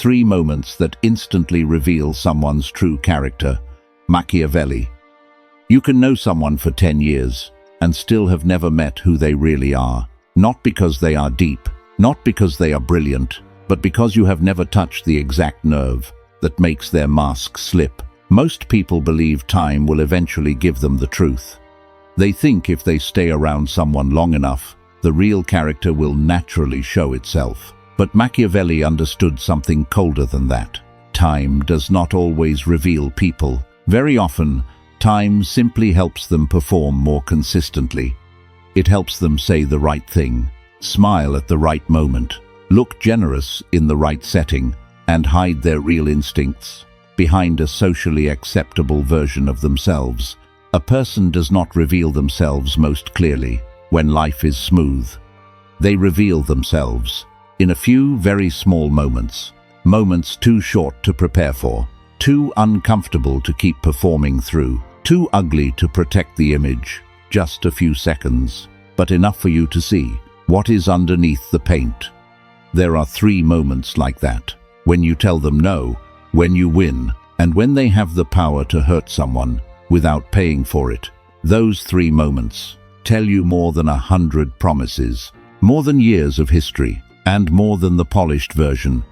3 moments that instantly reveal someone's true character. Machiavelli. You can know someone for 10 years and still have never met who they really are. Not because they are deep, not because they are brilliant, but because you have never touched the exact nerve that makes their mask slip. Most people believe time will eventually give them the truth. They think if they stay around someone long enough, the real character will naturally show itself. But Machiavelli understood something colder than that. Time does not always reveal people. Very often, time simply helps them perform more consistently. It helps them say the right thing, smile at the right moment, look generous in the right setting, and hide their real instincts behind a socially acceptable version of themselves. A person does not reveal themselves most clearly when life is smooth. They reveal themselves in a few very small moments, moments too short to prepare for, too uncomfortable to keep performing through, too ugly to protect the image. Just a few seconds, but enough for you to see what is underneath the paint. There are 3 moments like that: when you tell them no, when you win, and when they have the power to hurt someone without paying for it. Those 3 moments tell you more than 100 promises, more than years of history, and more than the polished version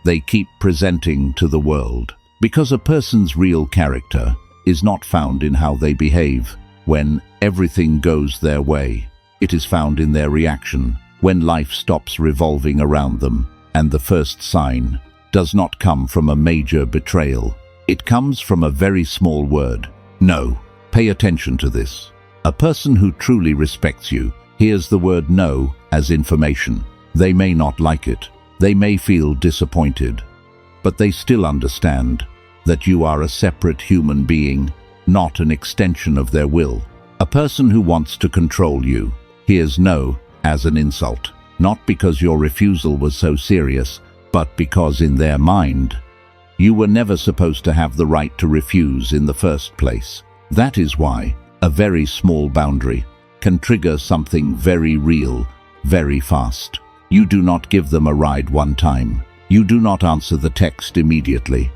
they keep presenting to the world. Because a person's real character is not found in how they behave when everything goes their way. It is found in their reaction when life stops revolving around them, and the first sign does not come from a major betrayal. It comes from a very small word: no. Pay attention to this. A person who truly respects you hears the word no as information. They may not like it. They may feel disappointed. But they still understand that you are a separate human being, not an extension of their will. A person who wants to control you hears no as an insult, not because your refusal was so serious, but because in their mind, you were never supposed to have the right to refuse in the first place. That is why a very small boundary can trigger something very real, very fast. You do not give them a ride one time. You do not answer the text immediately.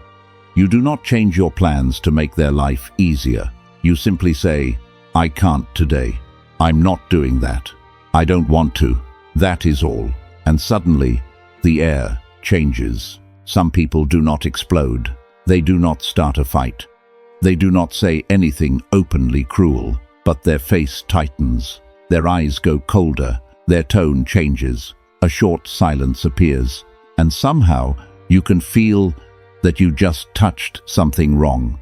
You do not change your plans to make their life easier. You simply say, "I can't today. I'm not doing that. I don't want to." That is all. And suddenly, the air changes. Some people do not explode. They do not start a fight. They do not say anything openly cruel, but their face tightens. Their eyes go colder. Their tone changes. A short silence appears, and somehow you can feel that you just touched something wrong.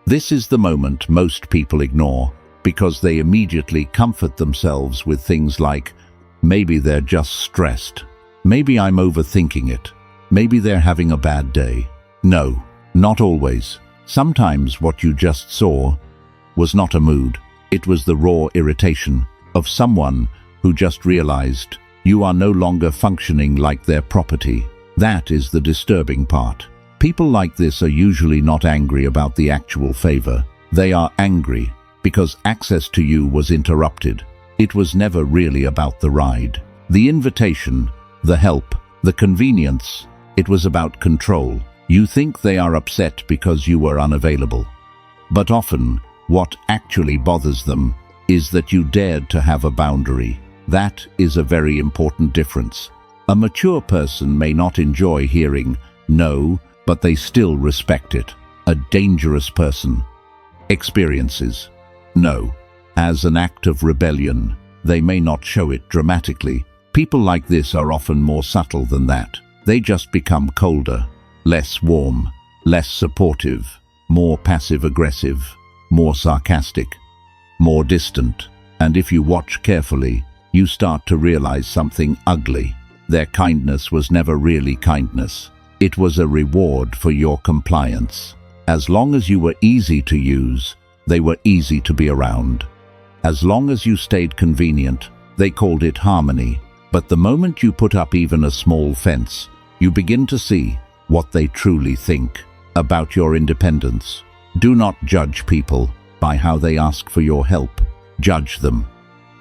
This is the moment most people ignore, because they immediately comfort themselves with things like, maybe they're just stressed. Maybe I'm overthinking it. Maybe they're having a bad day. No, not always. Sometimes what you just saw was not a mood. It was the raw irritation of someone who just realized you are no longer functioning like their property. That is the disturbing part. People like this are usually not angry about the actual favor. They are angry because access to you was interrupted. It was never really about the ride, the invitation, the help, the convenience. It was about control. You think they are upset because you were unavailable. But often, what actually bothers them is that you dared to have a boundary. That is a very important difference. A mature person may not enjoy hearing no, but they still respect it. A dangerous person experiences no as an act of rebellion. They may not show it dramatically. People like this are often more subtle than that. They just become colder, less warm, less supportive, more passive-aggressive, more sarcastic, more distant. And if you watch carefully, you start to realize something ugly. Their kindness was never really kindness. It was a reward for your compliance. As long as you were easy to use, they were easy to be around. As long as you stayed convenient, they called it harmony. But the moment you put up even a small fence, you begin to see what they truly think about your independence. Do not judge people by how they ask for your help. Judge them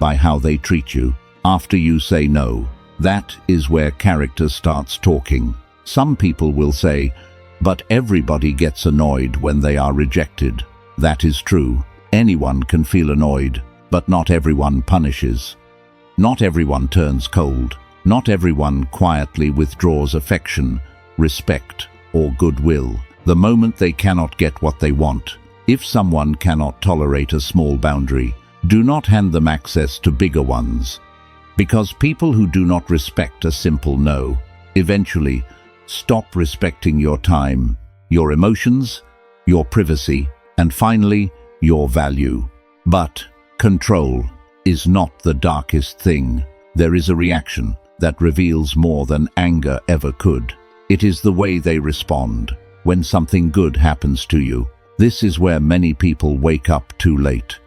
by how they treat you after you say no. That is where character starts talking. Some people will say, "But everybody gets annoyed when they are rejected." That is true. Anyone can feel annoyed, but not everyone punishes. Not everyone turns cold. Not everyone quietly withdraws affection, respect, or goodwill the moment they cannot get what they want. If someone cannot tolerate a small boundary, do not hand them access to bigger ones. Because people who do not respect a simple no eventually stop respecting your time, your emotions, your privacy, and finally, your value. But control is not the darkest thing. There is a reaction that reveals more than anger ever could. It is the way they respond when something good happens to you. This is where many people wake up too late.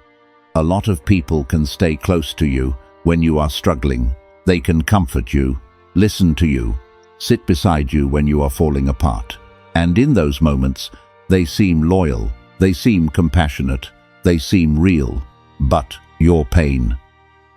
A lot of people can stay close to you when you are struggling. They can comfort you, listen to you, sit beside you when you are falling apart. And in those moments, they seem loyal, they seem compassionate, they seem real. But your pain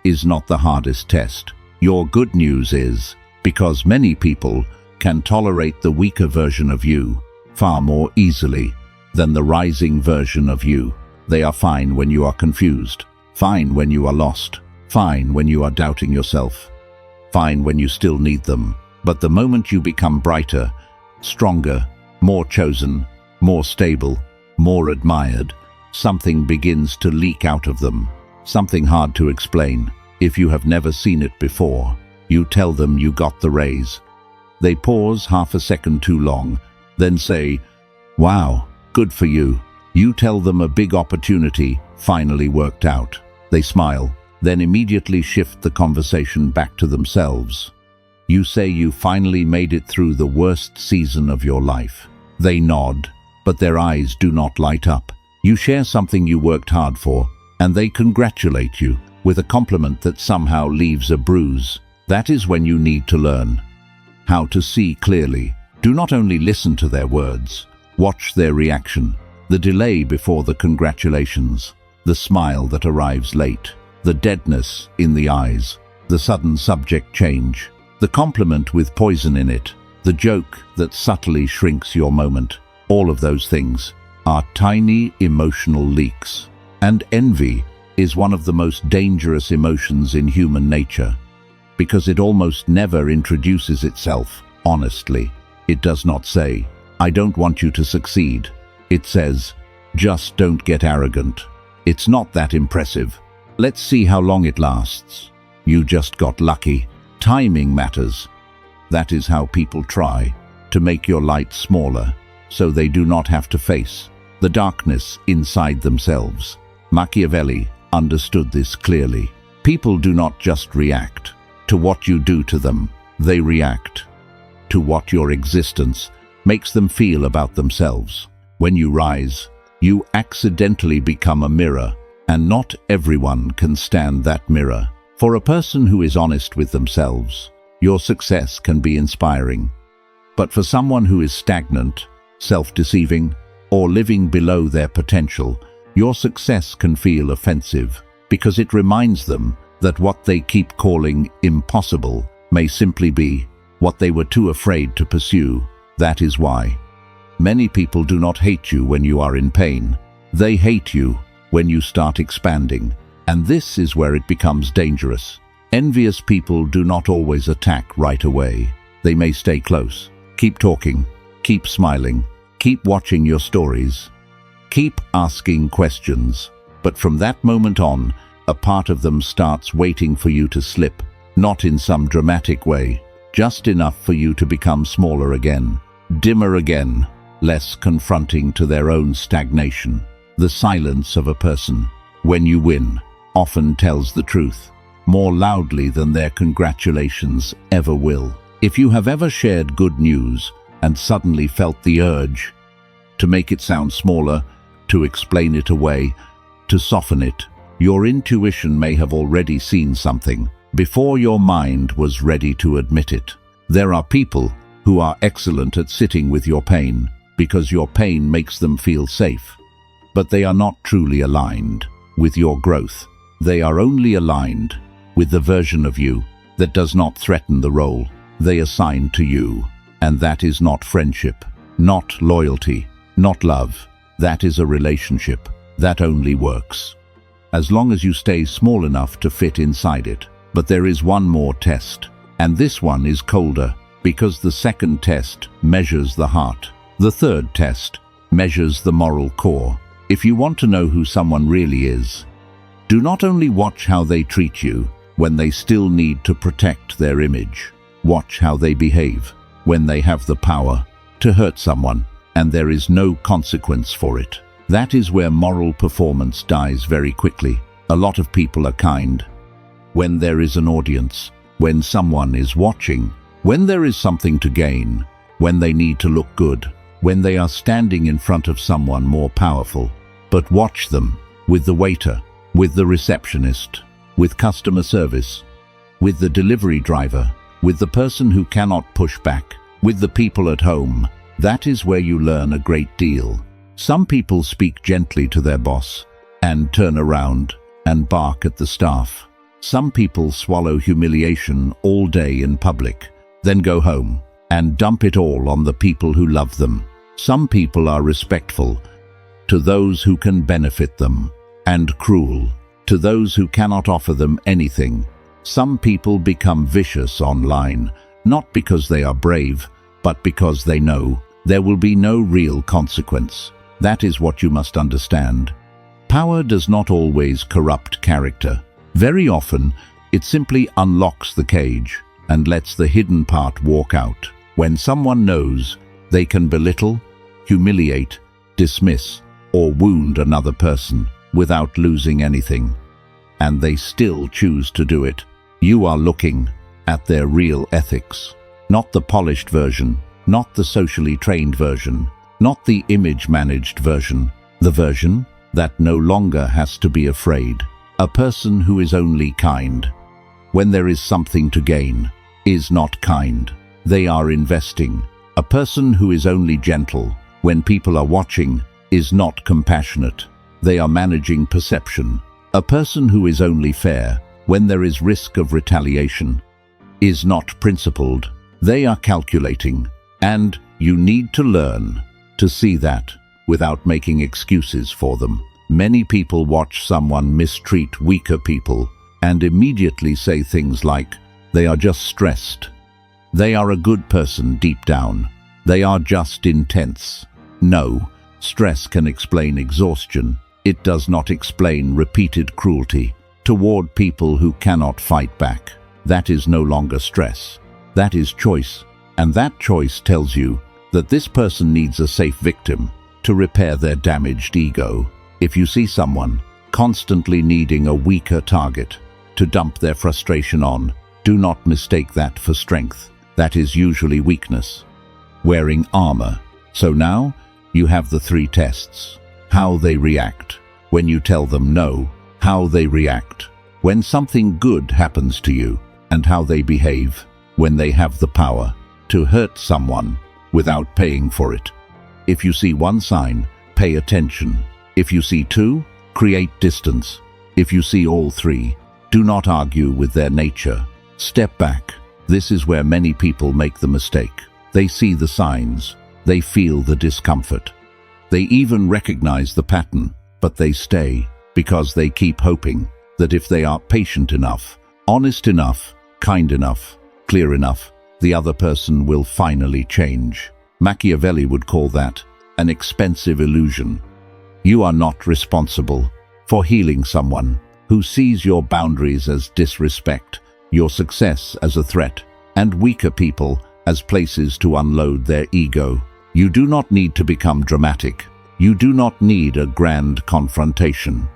is not the hardest test. Your good news is, because many people can tolerate the weaker version of you far more easily than the rising version of you. They are fine when you are confused, fine when you are lost, fine when you are doubting yourself, fine when you still need them. But the moment you become brighter, stronger, more chosen, more stable, more admired, something begins to leak out of them. Something hard to explain. If you have never seen it before, you tell them you got the raise. They pause half a second too long, then say, "Wow, good for you." You tell them a big opportunity finally worked out. They smile, then immediately shift the conversation back to themselves. You say you finally made it through the worst season of your life. They nod, but their eyes do not light up. You share something you worked hard for, and they congratulate you with a compliment that somehow leaves a bruise. That is when you need to learn how to see clearly. Do not only listen to their words, watch their reaction. The delay before the congratulations, the smile that arrives late, the deadness in the eyes, the sudden subject change, the compliment with poison in it, the joke that subtly shrinks your moment. All of those things are tiny emotional leaks. And envy is one of the most dangerous emotions in human nature, because it almost never introduces itself honestly. It does not say, "I don't want you to succeed." It says, "Just don't get arrogant. It's not that impressive. Let's see how long it lasts. You just got lucky." Timing matters. That is how people try to make your light smaller, so they do not have to face the darkness inside themselves. Machiavelli understood this clearly. People do not just react to what you do to them. They react to what your existence makes them feel about themselves. When you rise, you accidentally become a mirror, and not everyone can stand that mirror. For a person who is honest with themselves, your success can be inspiring. But for someone who is stagnant, self-deceiving, or living below their potential, your success can feel offensive, because it reminds them that what they keep calling impossible may simply be what they were too afraid to pursue. That is why many people do not hate you when you are in pain. They hate you when you start expanding. And this is where it becomes dangerous. Envious people do not always attack right away. They may stay close, keep talking, keep smiling, keep watching your stories, keep asking questions. But from that moment on, a part of them starts waiting for you to slip, not in some dramatic way, just enough for you to become smaller again, dimmer again, less confronting to their own stagnation. The silence of a person, when you win, often tells the truth, more loudly than their congratulations ever will. If you have ever shared good news and suddenly felt the urge to make it sound smaller, to explain it away, to soften it, your intuition may have already seen something before your mind was ready to admit it. There are people who are excellent at sitting with your pain because your pain makes them feel safe, but they are not truly aligned with your growth. They are only aligned with the version of you that does not threaten the role they assign to you. And that is not friendship, not loyalty, not love. That is a relationship that only works as long as you stay small enough to fit inside it. But there is one more test, and this one is colder because the second test measures the heart. The third test measures the moral core. If you want to know who someone really is, do not only watch how they treat you when they still need to protect their image. Watch how they behave when they have the power to hurt someone and there is no consequence for it. That is where moral performance dies very quickly. A lot of people are kind when there is an audience, when someone is watching, when there is something to gain, when they need to look good, when they are standing in front of someone more powerful. But watch them with the waiter, with the receptionist, with customer service, with the delivery driver, with the person who cannot push back, with the people at home. That is where you learn a great deal. Some people speak gently to their boss and turn around and bark at the staff. Some people swallow humiliation all day in public, then go home and dump it all on the people who love them. Some people are respectful to those who can benefit them and cruel to those who cannot offer them anything. Some people become vicious online, not because they are brave, but because they know there will be no real consequence. That is what you must understand. Power does not always corrupt character. Very often, it simply unlocks the cage and lets the hidden part walk out. When someone knows they can belittle, humiliate, dismiss, or wound another person without losing anything, and they still choose to do it, you are looking at their real ethics. Not the polished version, not the socially trained version, not the image-managed version, the version that no longer has to be afraid. A person who is only kind when there is something to gain is not kind. They are investing. A person who is only gentle when people are watching is not compassionate. They are managing perception. A person who is only fair when there is risk of retaliation is not principled. They are calculating, and you need to learn to see that without making excuses for them. Many people watch someone mistreat weaker people and immediately say things like, they are just stressed. They are a good person deep down. They are just intense. No, stress can explain exhaustion. It does not explain repeated cruelty toward people who cannot fight back. That is no longer stress. That is choice. And that choice tells you that this person needs a safe victim to repair their damaged ego. If you see someone constantly needing a weaker target to dump their frustration on, do not mistake that for strength. That is usually weakness. Wearing armor. So now you have the three tests. How they react when you tell them no, how they react when something good happens to you, and how they behave when they have the power to hurt someone without paying for it. If you see one sign, pay attention. If you see two, create distance. If you see all three, do not argue with their nature. Step back. This is where many people make the mistake. They see the signs. They feel the discomfort. They even recognize the pattern, but they stay because they keep hoping that if they are patient enough, honest enough, kind enough, clear enough, the other person will finally change. Machiavelli would call that an expensive illusion. You are not responsible for healing someone who sees your boundaries as disrespect, your success as a threat, and weaker people as places to unload their ego. You do not need to become dramatic. You do not need a grand confrontation.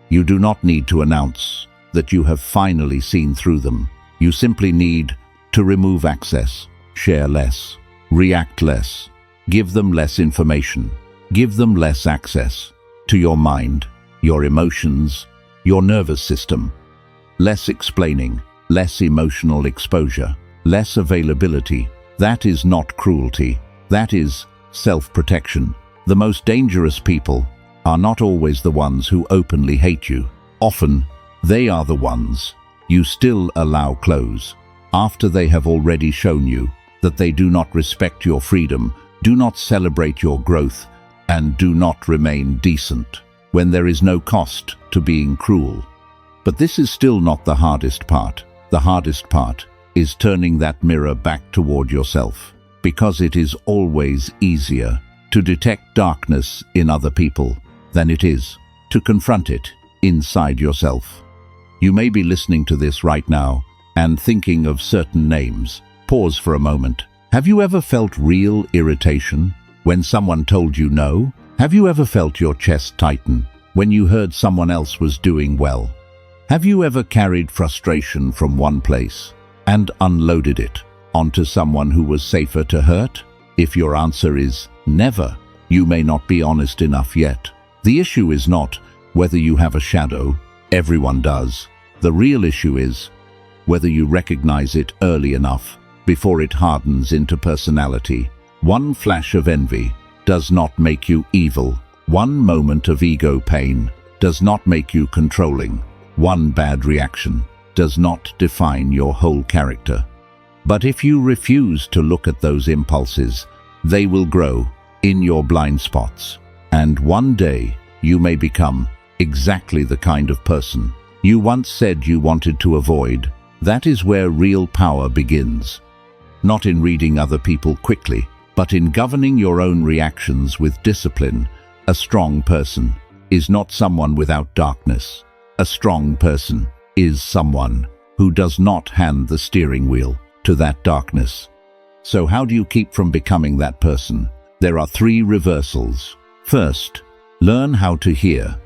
You do not need to announce that you have finally seen through them. You simply need to remove access, share less, react less, give them less information, give them less access to your mind, your emotions, your nervous system. Less explaining, less emotional exposure, less availability. That is not cruelty. That is self-protection. The most dangerous people are not always the ones who openly hate you. Often, they are the ones you still allow close after they have already shown you that they do not respect your freedom, do not celebrate your growth, and do not remain decent, when there is no cost to being cruel. But this is still not the hardest part. The hardest part is turning that mirror back toward yourself, because it is always easier to detect darkness in other people than it is to confront it inside yourself. You may be listening to this right now and thinking of certain names. Pause for a moment. Have you ever felt real irritation when someone told you no? Have you ever felt your chest tighten when you heard someone else was doing well? Have you ever carried frustration from one place and unloaded it onto someone who was safer to hurt? If your answer is never, you may not be honest enough yet. The issue is not whether you have a shadow. Everyone does. The real issue is whether you recognize it early enough before it hardens into personality. One flash of envy does not make you evil. One moment of ego pain does not make you controlling. One bad reaction does not define your whole character. But if you refuse to look at those impulses, they will grow in your blind spots. And one day, you may become exactly the kind of person you once said you wanted to avoid. That is where real power begins. Not in reading other people quickly, but in governing your own reactions with discipline. A strong person is not someone without darkness. A strong person is someone who does not hand the steering wheel to that darkness. So how do you keep from becoming that person? There are 3 reversals. First, learn how to hear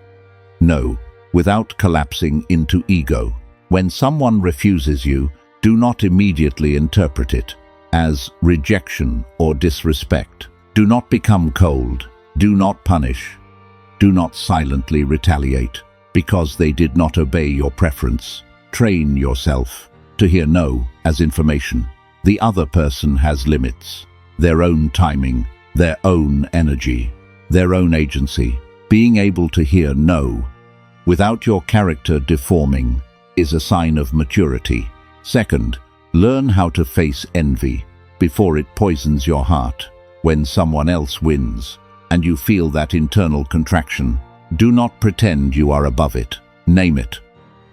no without collapsing into ego. When someone refuses you, do not immediately interpret it as rejection or disrespect. Do not become cold. Do not punish. Do not silently retaliate because they did not obey your preference. Train yourself to hear no as information. The other person has limits, their own timing, their own energy, their own agency. Being able to hear no without your character deforming is a sign of maturity. Second, learn how to face envy before it poisons your heart. When someone else wins and you feel that internal contraction, do not pretend you are above it. Name it.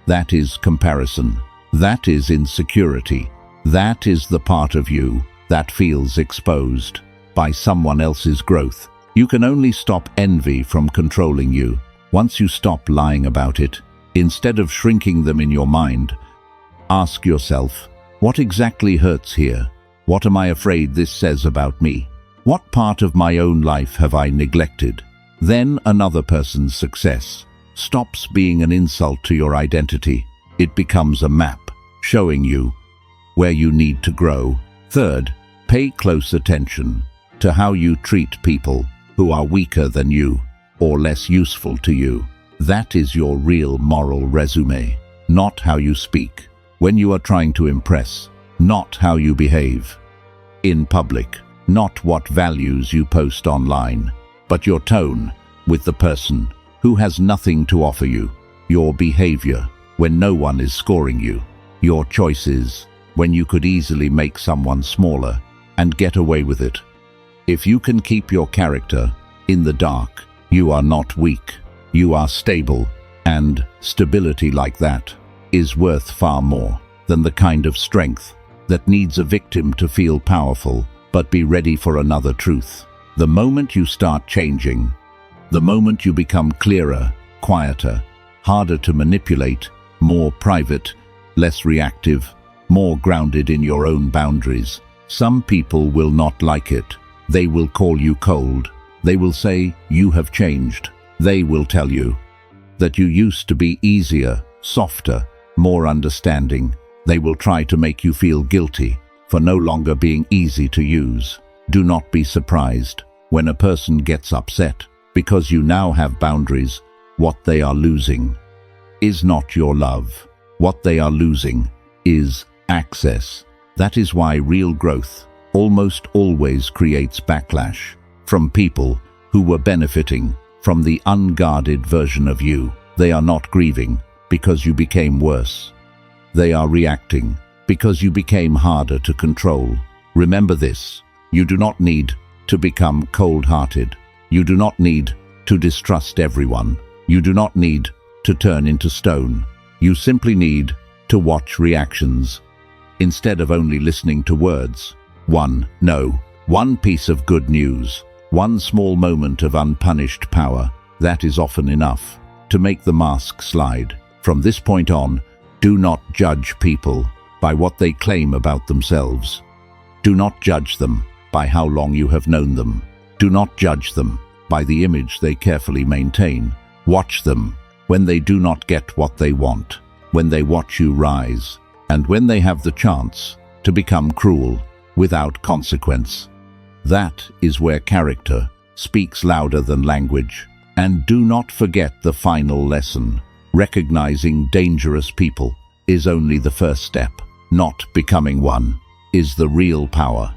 That is comparison. That is insecurity. That is the part of you that feels exposed by someone else's growth. You can only stop envy from controlling you once you stop lying about it. Instead of shrinking them in your mind, ask yourself, what exactly hurts here? What am I afraid this says about me? What part of my own life have I neglected? Then another person's success stops being an insult to your identity. It becomes a map showing you where you need to grow. Third, pay close attention to how you treat people who are weaker than you or less useful to you. That is your real moral resume, not how you speak when you are trying to impress, not how you behave in public, not what values you post online, but your tone with the person who has nothing to offer you, your behavior when no one is scoring you, your choices when you could easily make someone smaller and get away with it. If you can keep your character in the dark, you are not weak, you are stable, and stability like that is worth far more than the kind of strength that needs a victim to feel powerful. But be ready for another truth. The moment you start changing, the moment you become clearer, quieter, harder to manipulate, more private, less reactive, more grounded in your own boundaries, some people will not like it. They will call you cold. They will say you have changed. They will tell you that you used to be easier, softer, more understanding. They will try to make you feel guilty for no longer being easy to use. Do not be surprised when a person gets upset because you now have boundaries. What they are losing is not your love. What they are losing is access. That is why real growth almost always creates backlash from people who were benefiting from the unguarded version of you. They are not grieving because you became worse. They are reacting because you became harder to control. Remember this: you do not need to become cold-hearted. You do not need to distrust everyone. You do not need to turn into stone. You simply need to watch reactions, instead of only listening to words. One piece of good news, one small moment of unpunished power, that is often enough to make the mask slide. From this point on, do not judge people by what they claim about themselves. Do not judge them by how long you have known them. Do not judge them by the image they carefully maintain. Watch them when they do not get what they want, when they watch you rise, and when they have the chance to become cruel without consequence. That is where character speaks louder than language. And do not forget the final lesson: recognizing dangerous people is only the first step. Not becoming one is the real power.